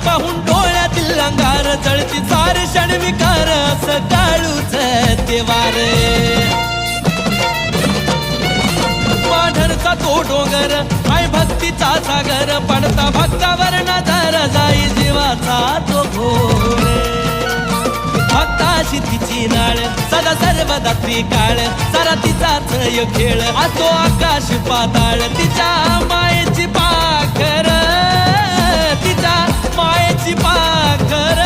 पाहून डोळ्यातील अंगार जळती सार क्षणविकार असं काळूच ते वार पाढरचा तो डोंगर आई भक्तीचा सागर पडता भक्तावर नजर जाई जीवाचा तो घोर भक्ताशी तिची नाळ सदा सर्वदा त्रिकाळ सारा तिचाच खेळ असो आकाश पाताळ तिच्या मायेची पाखर तिच्या मायेची पाखर